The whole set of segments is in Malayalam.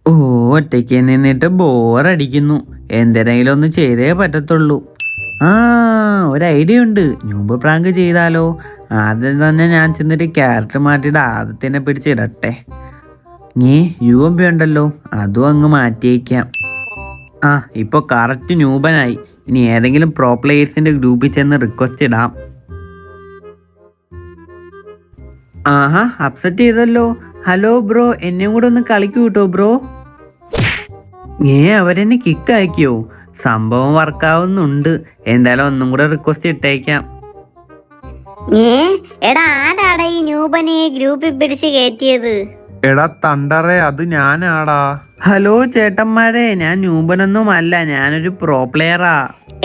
ഓ, ഒറ്റയ്ക്ക് നിന്നിട്ട് ബോറടിക്കുന്നു. എന്തിനെങ്കിലും ഒന്ന് ചെയ്തേ പറ്റത്തുള്ളൂ. ആ, ഒരു ഐഡിയ ഉണ്ട്. ന്യൂബ് പ്രാങ്ക് ചെയ്താലോ? ആദ്യം തന്നെ ഞാൻ ചെന്നിട്ട് ക്യാരക്ടർ മാറ്റിയിട്ട് ആദ്യത്തിനെ പിടിച്ചിടട്ടെ. നീ UMP ഉണ്ടല്ലോ, അതും അങ്ങ് മാറ്റിയേക്കാം. ആ, ഇപ്പോൾ കറക്റ്റ് ന്യൂബനായി. ഇനി ഏതെങ്കിലും പ്രോ പ്ലേയേഴ്സിന്റെ ഗ്രൂപ്പിൽ ചെന്ന് റിക്വസ്റ്റ് ഇടാം. ആഹാ, അപ്സെറ്റ് ചെയ്തല്ലോ. ഹലോ ബ്രോ, എന്നെയും കൂടെ ഒന്ന് കളിക്കൂ കേട്ടോ ബ്രോ. അവരെന്നെ കിക്ക് ആക്കിയോ? സംഭവം വർക്കാവുന്നുണ്ട്. എന്തായാലും ഒന്നും കൂടെ റിക്വസ്റ്റ് ഇട്ടേക്കാം. എടാ, ആരാടാ ഈ ന്യൂബനെ ഗ്രൂപ്പിൽ പിടിച്ച് കയറ്റിയത്? എടാ തണ്ടറേ, അത് ഞാനാടാ. ഹലോ ചേട്ടന്മാരെ, ഞാൻ ന്യൂബനൊന്നും അല്ല, ഞാനൊരു പ്രോ പ്ലെയറാ.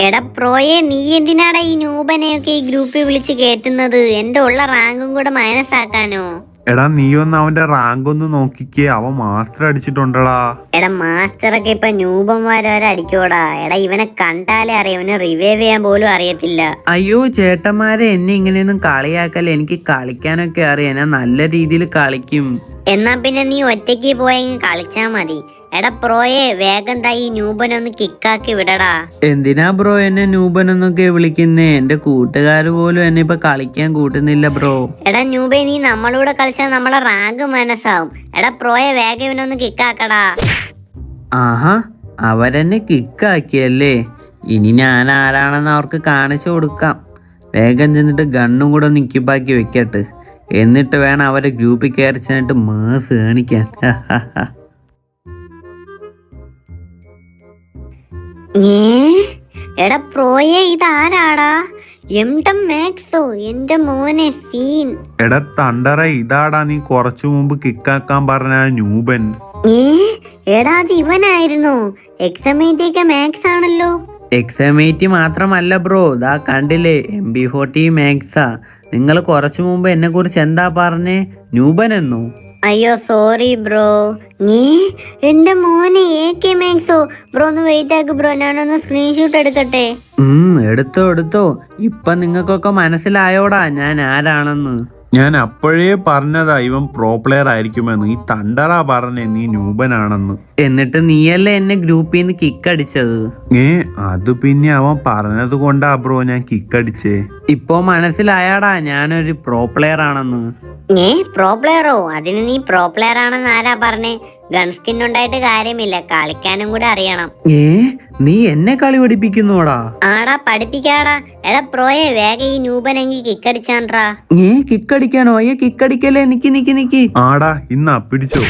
എടാ പ്രോയെ, നീ എന്തിനാടാ ഈ ന്യൂബനെയൊക്കെ ഈ ഗ്രൂപ്പിൽ വിളിച്ച് കയറ്റുന്നത്? എന്റെ ഉള്ള റാങ്കും കൂടെ മൈനസ് ആക്കാനോ? എടാ നീ ഒന്ന് അവന്റെ റാങ്ക് ഒന്ന് നോക്കിക്കേ, അവൻ മാസ്റ്റർ അടിച്ചിട്ടുണ്ടടാ. എടാ മാസ്റ്ററൊക്കെ ഇപ്പൊ ന്യൂബന്മാരെ അടിക്കോടാ. എടാ ഇവനെ കണ്ടാലേ അറിയാം, ഇവനെ റിവൈവ് ചെയ്യാൻ പോലും അറിയത്തില്ല. അയ്യോ ചേട്ടന്മാരെ, എന്നെ ഇങ്ങനെയൊന്നും കളിയാക്കല്ലേ. എനിക്ക് കളിക്കാനൊക്കെ അറിയാം, ഞാൻ നല്ല രീതിയിൽ കളിക്കും. എന്നാ പിന്നെ നീ ഒറ്റയ്ക്ക് പോയെങ്കിൽ കളിച്ചാ മതി. എടാ പ്രോയെ, വേഗം ഈ ന്യൂബനൊന്ന് കിക്കാക്കി വിടടാ. എന്തിനാ ബ്രോ എന്നെ ന്യൂബനെന്നൊക്കെ വിളിക്കുന്നേ? എന്റെ കൂട്ടുകാർ പോലും എന്നെ ഇപ്പൊ കളിക്കാൻ കൂട്ടുന്നില്ല ബ്രോ. എടാ ന്യൂബെ, നീ നമ്മളൂടെ കളിച്ചാൽ നമ്മളെ റാങ്ക് മനസ്സാവും. എടാ പ്രോയെ, വേഗം ഇവനൊന്ന് കിക്കാക്കടാ. ആഹാ, അവരെന്നെ കിക്കാക്കിയല്ലേ. ഇനി ഞാൻ ആരാണെന്ന് അവർക്ക് കാണിച്ചു കൊടുക്കാം. വേഗം ചെന്നിട്ട് ഗണ്ണും കൂടെ ഒന്ന് ഇക്കിപ്പാക്കി വെക്കട്ടെ. എന്നിട്ട് വേണം അവരെ ഗ്രൂപ്പിൽ കയറി ചെന്നിട്ട് മാസ് കാണിക്കാൻ. എടാ പ്രോയെ, ഇതാരാടാ? എംടം മാക്സോ? എന്റെ മോനെ സീൻ. എടാ തണ്ടറേ, ഇതാടാ നീ കുറച്ചു മുമ്പ് കിക്കാക്കാൻ പറഞ്ഞ ന്യൂബൻ. എടാ അത് ഇവനായിരുന്നോ? എക്സമേറ്റൊക്കെ മാക്സ് ആണല്ലോ. എക്സമേറ്റ് മാത്രമല്ല ബ്രോ, ദാ കണ്ടില്ലേ, MB40 മാക്സാ. നിങ്ങൾ കുറച്ചു മുമ്പ് എന്നെ കുറിച്ച് എന്താ പറഞ്ഞേ? ന്യൂബൻ എന്നോ? അയ്യോ സോറി ബ്രോ. എന്റെ മോനെ AK മാക്സോ? ബ്രോ ഒന്ന് വെയിറ്റ് ആക്ക് ബ്രോ, ഞാനൊന്ന് സ്ക്രീൻഷോട്ട് എടുക്കട്ടെ. എടുത്തോ. ഇപ്പൊ നിങ്ങൾക്കൊക്കെ മനസ്സിലായോടാ ഞാൻ ആരാണെന്ന്? ഞാൻ അപ്പോഴേ പറഞ്ഞതാ ഇവൻ പ്രോ പ്ലെയർ ആയിരിക്കുമെന്ന്. ഈ തണ്ടറാ പറഞ്ഞേ നീ ന്യൂബനാണെന്ന്. എന്നിട്ട് നീയല്ലേ എന്നെ ഗ്രൂപ്പിൽ നിന്ന് കിക്കടിച്ചത്? അത് പിന്നെ അവൻ പറഞ്ഞത് കൊണ്ടാ ബ്രോ ഞാൻ കിക്കടിച്ചേ. ഇപ്പോ മനസ്സിലായാടാ ഞാനൊരു പ്രോ പ്ലെയർ ആണെന്ന്? പ്രോ പ്ലെയറോ? അതിന് നീ പ്രോ പ്ലെയർ ആണെന്ന് ആരാ പറഞ്ഞേ? ഗൺ സ്കിൻ ഉണ്ടായിട്ട് കാര്യമില്ല, കളിക്കാനും കൂടെ അറിയണം. നീ എന്നെ കളി പഠിപ്പിക്കുന്നോടാ? ആടാ, പഠിപ്പിക്കാടാ. എടാ പ്രോയെ, വേഗം ഈ ന്യൂബനെങ്കിൽ കിക്കടിച്ചാൻട്രാ. കിക്കടിക്കാനോ? അയ്യോ കിക്കടിക്കല്ലേ, നിക്ക്. ആടാ ഇന്നാ പിടിച്ചോ.